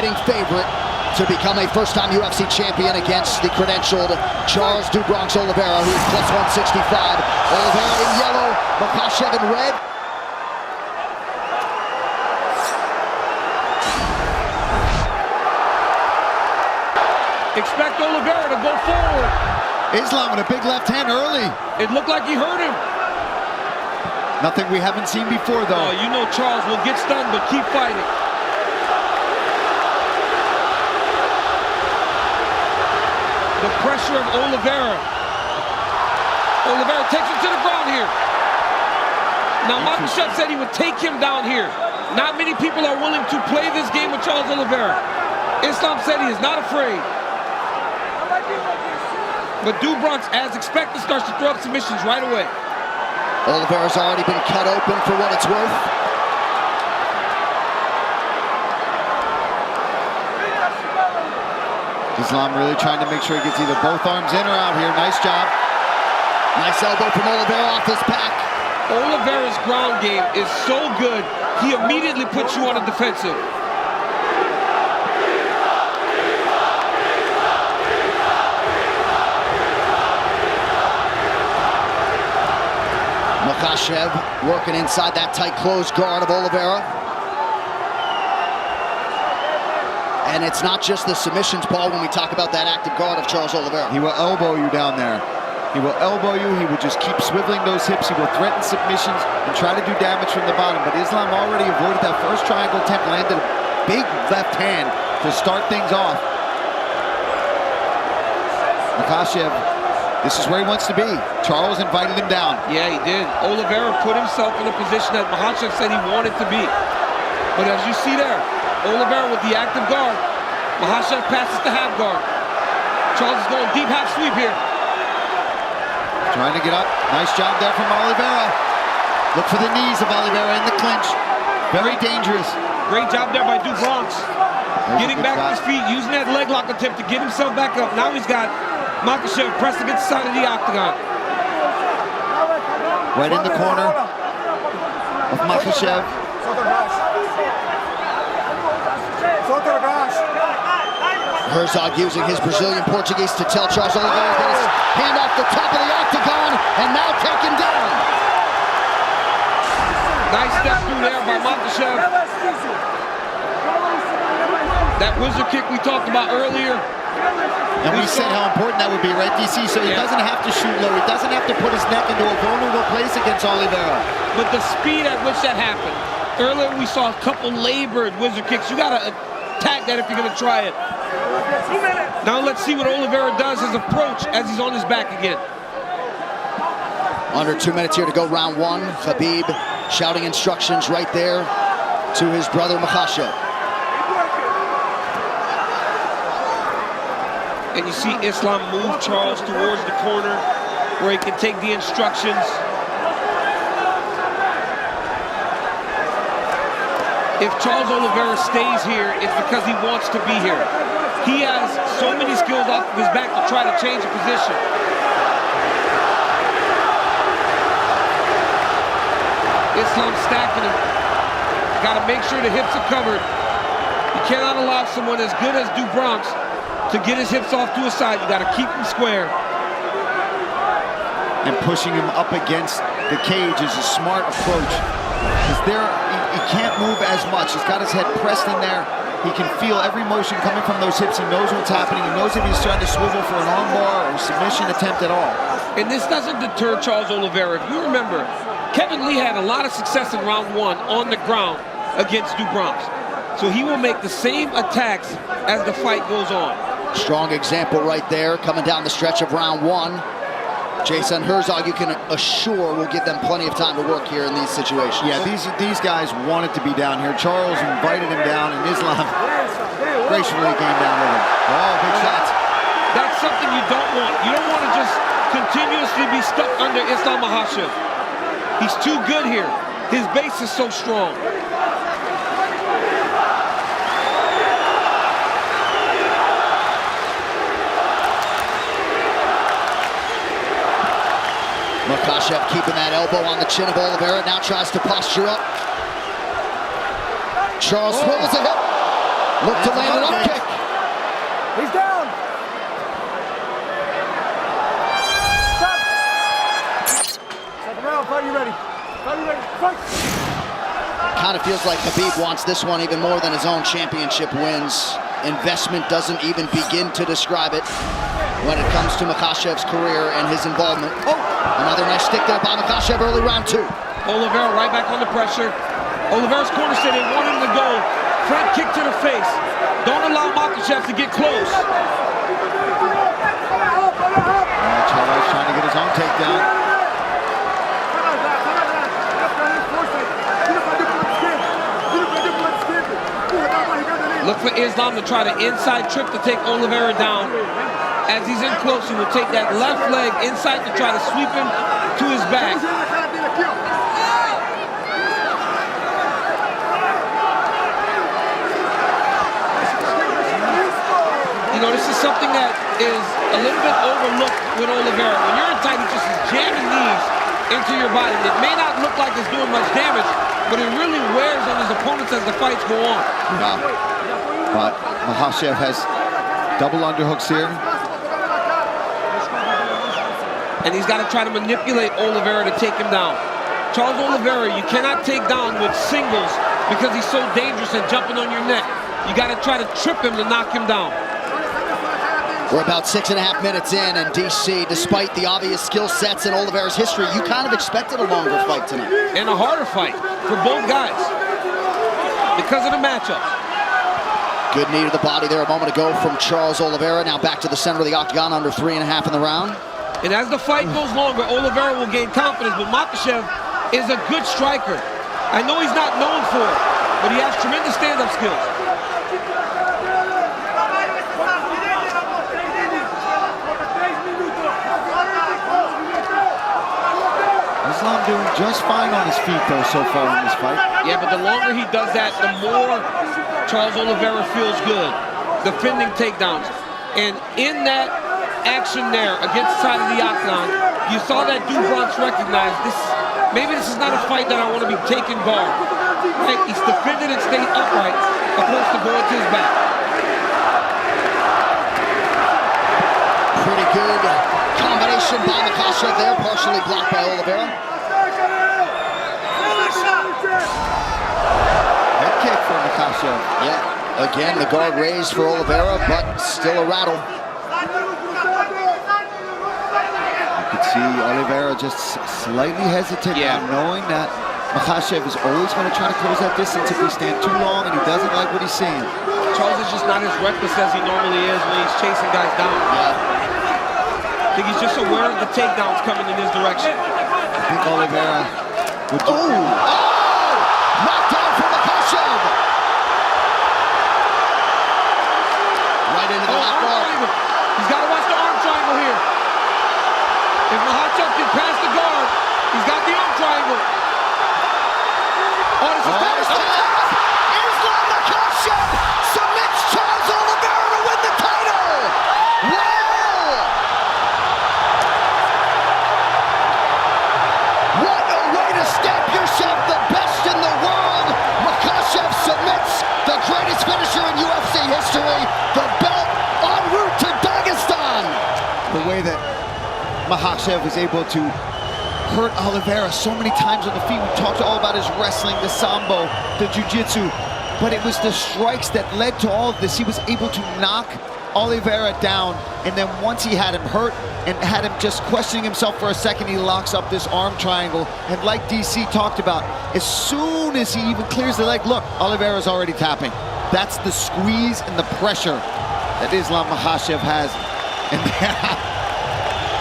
betting favorite to become a first-time UFC champion against the credentialed Charles "Do Bronx" Oliveira, who is plus 165. Oliveira in yellow, Makhachev in red. Expect Oliveira to go forward. Islam with a big left hand early. It looked like he hurt him. Nothing we haven't seen before, though. Oh, you know Charles will get stunned, but keep fighting. The pressure of Oliveira. Oliveira takes him to the ground here. Now, Makhachev said he would take him down here. Not many people are willing to play this game with Charles Oliveira. Islam said he is not afraid. But Do Bronx, as expected, starts to throw up submissions right away. Oliveira's already been cut open for what it's worth. Islam really trying to make sure he gets either both arms in or out here. Nice job. Nice elbow from Oliveira off his back. Oliveira's ground game is so good, he immediately puts you on the defensive. Makhachev working inside that tight closed guard of Oliveira. And it's not just the submissions, Paul, when we talk about that active guard of Charles Oliveira. He will elbow you down there. He will elbow you. He will just keep swiveling those hips. He will threaten submissions and try to do damage from the bottom. But Islam already avoided that first triangle attempt, landed a big left hand to start things off. Makhachev, this is where he wants to be. Charles invited him down. Yeah, he did. Oliveira put himself in a position that Makhachev said he wanted to be. But as you see there, Oliveira with the active guard. Makhachev passes to half guard. Charles is going deep half sweep here. Trying to get up. Nice job there from Oliveira. Look for the knees of Oliveira in the clinch. Very dangerous. Great job there by Do Bronx. Getting back to his feet, using that leg lock attempt to get himself back up. Now he's got Makhachev pressed against the side of the octagon. Right in the corner of Makhachev. Herzog using his Brazilian Portuguese to tell Charles Oliveira to get his hand off the top of the octagon and now take him down. Nice step through there by Makhachev. That wizard kick we talked about earlier. And we said how important that would be, right, DC? So he doesn't have to shoot low. He doesn't have to put his neck into a vulnerable place against Oliveira. But the speed at which that happened. Earlier we saw a couple labored wizard kicks. You got to attack that if you're going to try it. Now let's see what Oliveira does, his approach as he's on his back again. Under 2 minutes here to go, round one. Khabib shouting instructions right there to his brother Makhachev. And you see Islam move Charles towards the corner where he can take the instructions. If Charles Oliveira stays here, it's because he wants to be here. He has so many skills off of his back to try to change the position. Islam stacking him. Got to make sure the hips are covered. You cannot allow someone as good as Do Bronx to get his hips off to his side. You got to keep him square. And pushing him up against the cage is a smart approach. Because there, he can't move as much. He's got his head pressed in there. He can feel every motion coming from those hips. He knows what's happening. He knows if he's trying to swivel for an armbar or a submission attempt at all. And this doesn't deter Charles Oliveira. If you remember, Kevin Lee had a lot of success in round one on the ground against Do Bronx. So he will make the same attacks as the fight goes on. Strong example right there coming down the stretch of round one. Jason Herzog, you can assure, will give them plenty of time to work here in these situations. Yeah, these guys wanted to be down here. Charles invited him down, and Islam gracefully came down with him. Oh, big shots. That's something you don't want. You don't want to just continuously be stuck under Islam Makhachev. He's too good here. His base is so strong. Makhachev keeping that elbow on the chin of Oliveira, now tries to posture up. Charles swivels it up. Look to land an up kick. He's down. Stop. Second round, fight you ready. Fight you ready. Fight. Kind of feels like Khabib wants this one even more than his own championship wins. Investment doesn't even begin to describe it when it comes to Makhachev's career and his involvement. Oh, another nice stick there by Makhachev early round 2. Oliveira right back on the pressure. Oliveira's corner said they want him to go. Front kick to the face. Don't allow Makhachev to get close. Charles trying to get his own takedown. Look for Islam to try the inside trip to take Oliveira down. As he's in close, he will take that left leg inside to try to sweep him to his back. You know, this is something that is a little bit overlooked with Oliveira. When you're in tight, he just is jamming knees into your body. It may not look like it's doing much damage, but it really wears on his opponents as the fights go on. Yeah. But Makhachev has double underhooks here. And he's got to try to manipulate Oliveira to take him down. Charles Oliveira, you cannot take down with singles because he's so dangerous and jumping on your neck. You got to try to trip him to knock him down. We're about 6.5 minutes in, and DC, despite the obvious skill sets in Oliveira's history, you kind of expected a longer fight tonight. And a harder fight for both guys because of the matchup. Good knee to the body there a moment ago from Charles Oliveira. Now back to the center of the octagon, under 3.5 in the round. And as the fight goes longer, Oliveira will gain confidence, but Makhachev is a good striker. I know he's not known for it, but he has tremendous stand-up skills. Islam doing just fine on his feet, though, so far in this fight. Yeah, but the longer he does that, the more Charles Oliveira feels good, defending takedowns. And in that action there against the side of the octagon, you saw that Du Bronx recognize this. Maybe this is not a fight that I want to be taking guard. Right? He's defended and stayed upright opposed to going to his back. Pretty good combination by Makhachev there, partially blocked by Oliveira. Head kick for Makhachev. Yeah, again, the guard raised for Oliveira, but still a rattle. You could see Oliveira just slightly hesitant, knowing that Makhachev is always going to try to close that distance if we stand too long, and he doesn't like what he's seeing. Charles is just not as reckless as he normally is when he's chasing guys down. I think he's just aware of the takedowns coming in his direction. I think Oliveira would do... Knocked down from Makhachev! Right into the left guard. He's got to watch the arm triangle here. If Makhachev can pass the guard, he's got the arm triangle. Oh, this is Islam Makhachev submits Charles Oliveira to win the title! Wow! What a way to stamp yourself the best in the world! Makhachev submits the greatest finisher in UFC history, the belt en route to Dagestan! The way that Makhachev is able to hurt Oliveira so many times on the feet. We talked all about his wrestling, the sambo, the jiu-jitsu, but it was the strikes that led to all of this. He was able to knock Oliveira down, and then once he had him hurt and had him just questioning himself for a second, he locks up this arm triangle. And like DC talked about, as soon as he even clears the leg, look, Oliveira's already tapping. That's the squeeze and the pressure that Islam Makhachev has. And